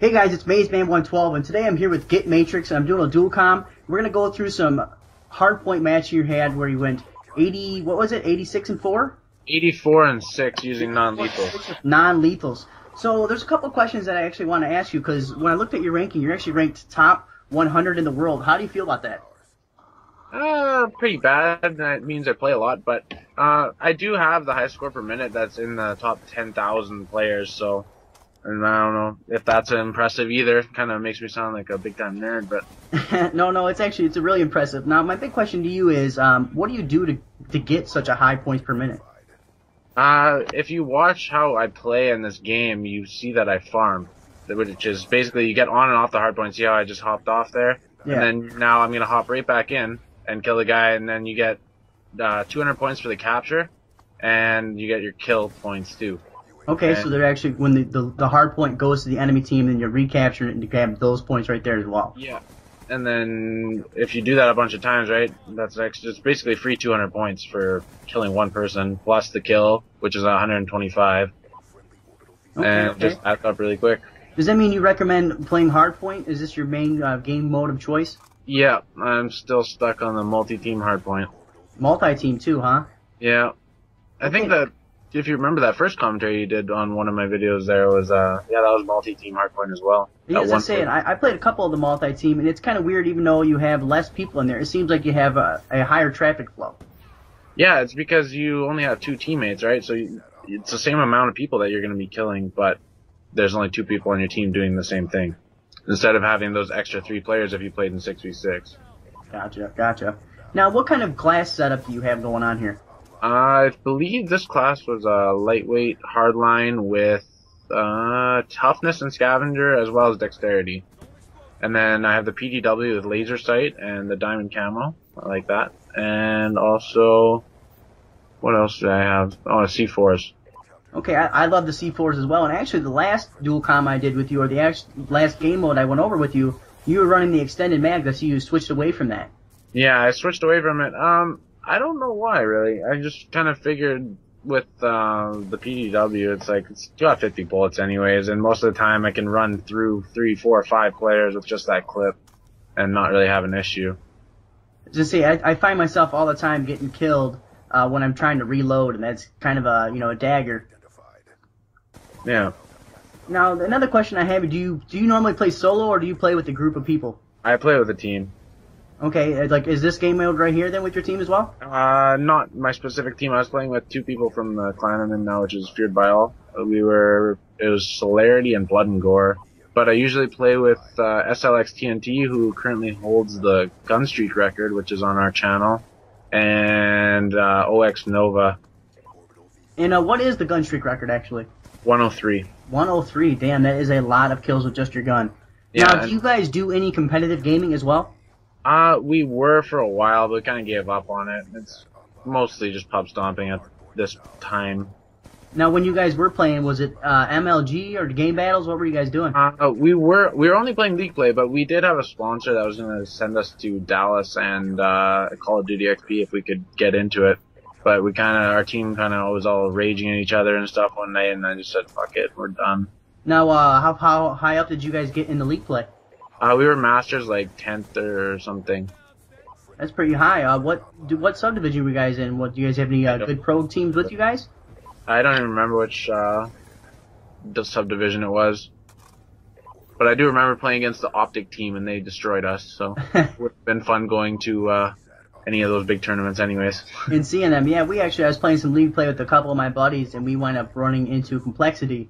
Hey guys, it's Maizeman112, and today I'm here with Get Matrix, and I'm doing a dual comm. We're gonna go through some hardpoint match you had where you went 80, what was it, 86 and 4? 84 and 6 using non-lethals. Non-lethals. So there's a couple of questions that I actually want to ask you, because when I looked at your ranking, you're actually ranked top 100 in the world. How do you feel about that? Pretty bad. That means I play a lot, but I do have the highest score per minute that's in the top 10,000 players, so and I don't know if that's impressive either. Kind of makes me sound like a big-time nerd, but... No, it's really impressive. Now, my big question to you is, what do you do to get such a high points per minute? If you watch how I play in this game, you see that I farm, which is basically you get on and off the hard point. See how I just hopped off there? Yeah. And then now I'm going to hop right back in and kill the guy, and then you get 200 points for the capture, and you get your kill points too. Okay, so they're actually, when the hard point goes to the enemy team, then you're recapturing it and you grab those points right there as well. Yeah. And then if you do that a bunch of times, right, that's extra. It's basically free 200 points for killing one person, plus the kill, which is 125. And just adds up really quick. Does that mean you recommend playing hardpoint? Is this your main game mode of choice? Yeah, I'm still stuck on the multi-team hardpoint. Multi-team too, huh? Yeah. I think that if you remember that first commentary you did on one of my videos there was, yeah, that was multi-team hardpoint as well. Yeah, as I was saying, I played a couple of the multi-team, and it's kind of weird even though you have less people in there. It seems like you have a higher traffic flow. Yeah, it's because you only have two teammates, right? So it's the same amount of people that you're going to be killing, but there's only two people on your team doing the same thing. Instead of having those extra 3 players if you played in 6v6. Gotcha. Now, what kind of class setup do you have going on here? I believe this class was a lightweight hardline with toughness and scavenger as well as dexterity. And then I have the PDW with laser sight and the diamond camo. I like that. And also, what else do I have? Oh, C4s. Okay, I love the C4s as well. And actually, the last dual comm I did with you, or the last game mode I went over with you, you were running the extended mag. I see you switched away from that. Yeah, I switched away from it. I don't know why, really. I just kind of figured with the PDW, it's like, it's got 50 bullets anyways, and most of the time I can run through 3, 4, 5 players with just that clip and not really have an issue. Just see, I find myself all the time getting killed when I'm trying to reload, and that's kind of a dagger. Yeah. Now, another question I have, do you normally play solo, or do you play with a group of people? I play with a team. Okay, like, is this game mode right here then with your team as well? Not my specific team. I was playing with 2 people from the clan I'm in now, which is Feared by All. It was Celerity and Blood and Gore. But I usually play with SLX TNT, who currently holds the gun streak record, which is on our channel, and OX Nova. And what is the gun streak record, actually? 103. 103, damn, that is a lot of kills with just your gun. Yeah, now, do you guys do any competitive gaming as well? We were for a while, but kind of gave up on it. It's mostly just pub stomping at this time. Now, when you guys were playing, was it MLG or game battles? What were you guys doing? We were only playing League Play, but we did have a sponsor that was going to send us to Dallas and Call of Duty XP if we could get into it. But our team was all raging at each other and stuff one night, and I just said, fuck it, we're done. Now, how high up did you guys get in the League Play? We were Masters, like 10th or something. That's pretty high. What subdivision were you guys in? Do you guys have any good pro teams with you guys? I don't even remember which the subdivision it was. But I do remember playing against the Optic team, and they destroyed us, so it would have been fun going to any of those big tournaments anyways. And seeing them, yeah, I was playing some League Play with a couple of my buddies, and we wound up running into Complexity.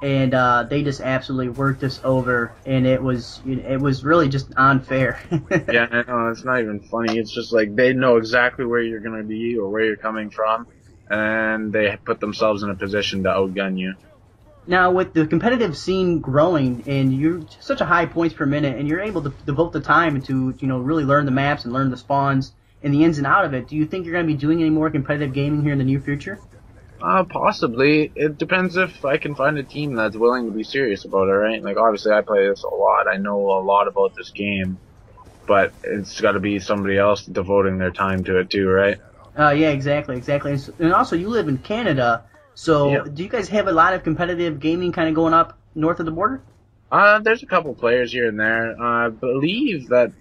And they just absolutely worked us over, and it was really just unfair. Yeah, I know, it's not even funny. It's just like they know exactly where you're gonna be or where you're coming from, and they put themselves in a position to outgun you. Now, with the competitive scene growing, and you're such a high points per minute, and you're able to devote the time to really learn the maps and learn the spawns and the ins and out of it, do you think you're gonna be doing any more competitive gaming here in the near future? Possibly. It depends if I can find a team that's willing to be serious about it, right? Like, obviously I play this a lot. I know a lot about this game. But it's gotta be somebody else devoting their time to it too, right? Yeah, exactly. And also, you live in Canada, so yeah. Do you guys have a lot of competitive gaming kind of going up north of the border? There's a couple players here and there. I believe that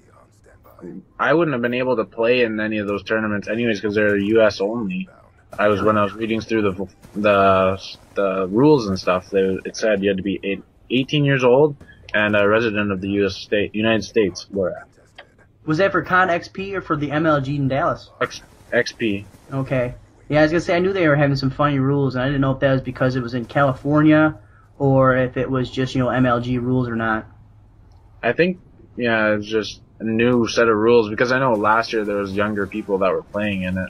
I wouldn't have been able to play in any of those tournaments anyways because they're U.S. only. When I was reading through the rules and stuff. It said you had to be 18 years old and a resident of the United States. Was that for Con XP or for the MLG in Dallas? XP. Okay. Yeah, I was gonna say I knew they were having some funny rules, and I didn't know if that was because it was in California or if it was just MLG rules or not. I think it's just a new set of rules because I know last year there was younger people that were playing in it.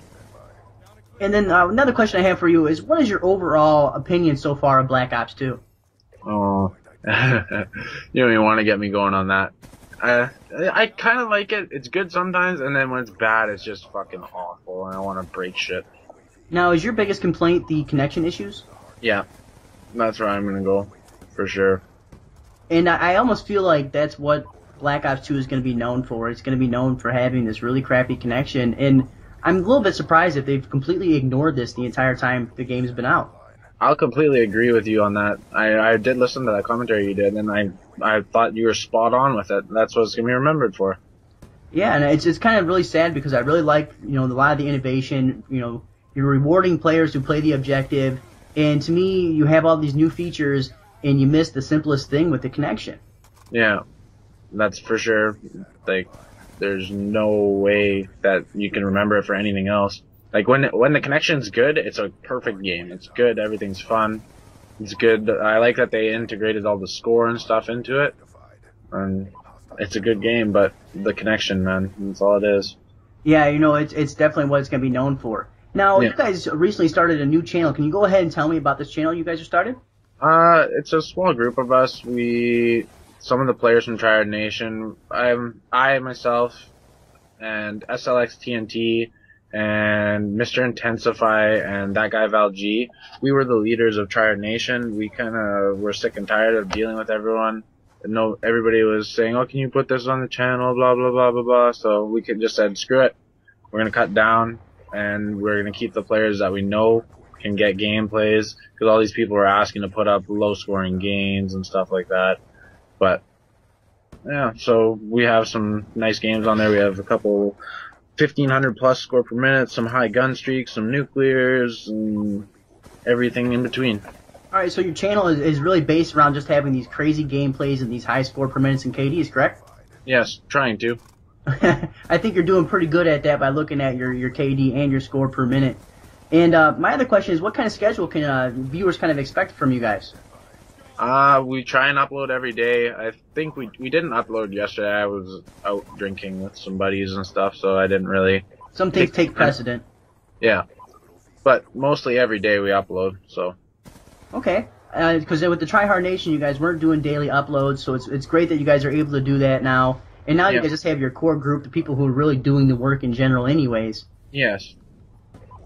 And then another question I have for you is, what is your overall opinion so far of Black Ops 2? Oh, you don't even want to get me going on that. I kind of like it. It's good sometimes, and then when it's bad, it's just fucking awful, and I want to break shit. Now, is your biggest complaint the connection issues? Yeah, that's where I'm gonna go, for sure. And I almost feel like that's what Black Ops 2 is going to be known for. It's going to be known for having this really crappy connection, and I'm a little bit surprised that they've completely ignored this the entire time the game's been out. I'll completely agree with you on that. I did listen to that commentary you did, and I thought you were spot on with it. That's what it's going to be remembered for. Yeah, and it's kind of really sad because I really like, a lot of the innovation. You're rewarding players who play the objective, and to me, you have all these new features, and you miss the simplest thing with the connection. Yeah, that's for sure. Like, there's no way that you can remember it for anything else. Like, when the connection's good, it's a perfect game. It's good, everything's fun. It's good. I like that they integrated all the score and stuff into it. And it's a good game, but the connection, man, that's all it is. Yeah, it's definitely what it's going to be known for. Now, You guys recently started a new channel. Can you go ahead and tell me about this channel you guys have started? It's a small group of us. Some of the players from Triad Nation, I myself, and SLX TNT, and Mr. Intensify, and that guy Val G, we were the leaders of Triad Nation. We kind of were sick and tired of dealing with everyone. Everybody was saying, oh, can you put this on the channel, blah, blah, blah, blah, blah. So we just said, screw it. We're going to cut down, and we're going to keep the players that we know can get gameplays, because all these people were asking to put up low-scoring games and stuff like that. But, yeah, so we have some nice games on there. We have a couple 1,500 plus score per minute, some high gun streaks, some nuclears, and everything in between. Alright, so your channel is really based around just having these crazy gameplays and these high score per minutes and KDs, correct? Yes, trying to. I think you're doing pretty good at that by looking at your KD and your score per minute. And my other question is, what kind of schedule can viewers kind of expect from you guys? We try and upload every day. I think we didn't upload yesterday. I was out drinking with some buddies and stuff, so I didn't really... Some things take precedent. Yeah. But mostly every day we upload, so... Okay. Because with the Try Hard Nation, you guys weren't doing daily uploads, so it's great that you guys are able to do that now. And now you guys just have your core group, the people who are really doing the work in general anyways. Yes.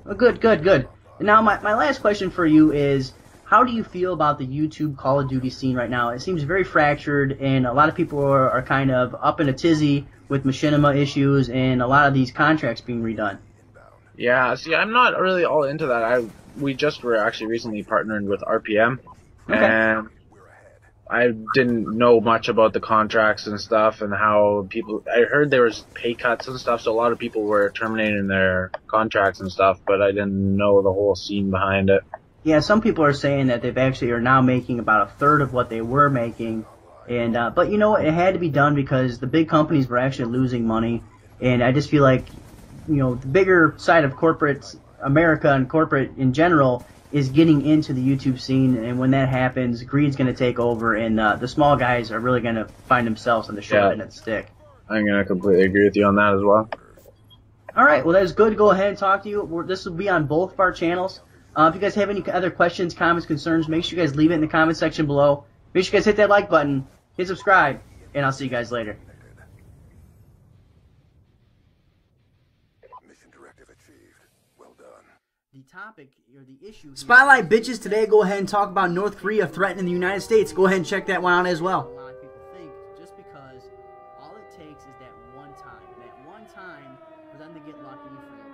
Well, good. And now my last question for you is, how do you feel about the YouTube Call of Duty scene right now? It seems very fractured, and a lot of people are kind of up in a tizzy with machinima issues and a lot of these contracts being redone. Yeah, see, I'm not really all into that. We just were actually recently partnered with RPM, and I didn't know much about the contracts and stuff and how I heard there was pay cuts and stuff, so a lot of people were terminating their contracts and stuff, but I didn't know the whole scene behind it. Yeah, some people are saying that they've actually are now making about a third of what they were making, and but it had to be done because the big companies were actually losing money, and I just feel like the bigger side of corporate America and corporate in general is getting into the YouTube scene, and when that happens, greed's going to take over, and the small guys are really going to find themselves on the short end of the stick. I'm going to completely agree with you on that as well. All right, well, that was good. Go ahead and talk to you. This will be on both of our channels. If you guys have any other questions, comments, concerns, make sure you guys leave it in the comment section below. Make sure you guys hit that like button, hit subscribe, and I'll see you guys later. Mission directive achieved. Well done. The topic, or the issue... Spotlight bitches, today go ahead and talk about North Korea threatening the United States. Go ahead and check that one out as well. A lot of people think just because all it takes is that one time for them to get lucky, for